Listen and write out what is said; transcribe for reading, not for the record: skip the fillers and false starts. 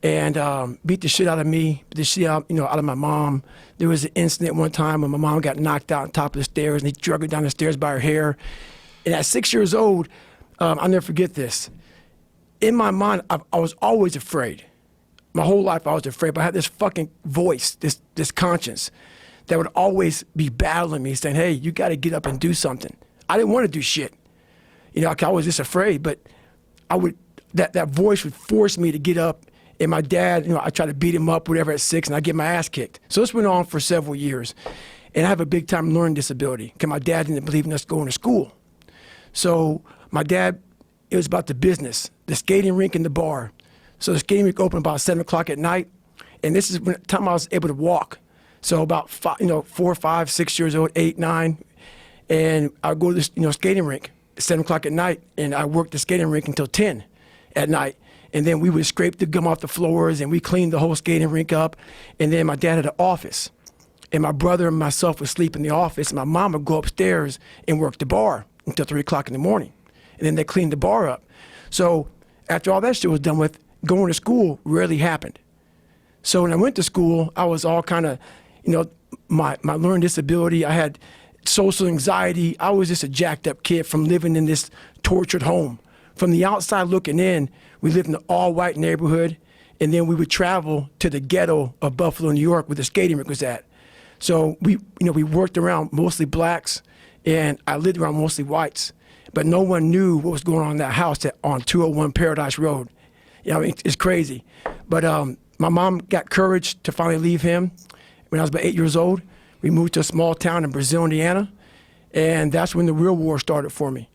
and beat the shit out of me, beat the shit out, out of my mom. There was an incident one time when my mom got knocked out on top of the stairs, and he dragged her down the stairs by her hair. And at 6 years old, I'll never forget this. In my mind, I was always afraid. My whole life I was afraid, but I had this fucking voice, this conscience that would always be battling me, saying, hey, you got to get up and do something. I didn't want to do shit. I was just afraid, but that voice would force me to get up. And my dad, I tried to beat him up, whatever, at 6, and I get my ass kicked. So this went on for several years. And I have a big time learning disability because my dad didn't believe in us going to school. So my dad, it was about the business, the skating rink and the bar. So the skating rink opened about 7 o'clock at night. And this is the time I was able to walk. So about 4, 5, 6 years old, 8, 9. And I'd go to this, skating rink at 7 o'clock at night. And I worked the skating rink until 10 at night. And then we would scrape the gum off the floors and we cleaned the whole skating rink up. And then my dad had an office. And my brother and myself would sleep in the office. And my mom would go upstairs and work the bar until 3 o'clock in the morning. And then they cleaned the bar up. So after all that shit was done with, going to school rarely happened. So when I went to school, I was all kind of, my learning disability. I had social anxiety. I was just a jacked up kid from living in this tortured home. From the outside looking in, we lived in an all-white neighborhood, and then we would travel to the ghetto of Buffalo, New York, where the skating rink was at. So we worked around mostly blacks, and I lived around mostly whites, but no one knew what was going on in that house on 201 Paradise Road. It's crazy. But my mom got courage to finally leave him when I was about 8 years old. We moved to a small town in Brazil, Indiana, and that's when the real war started for me.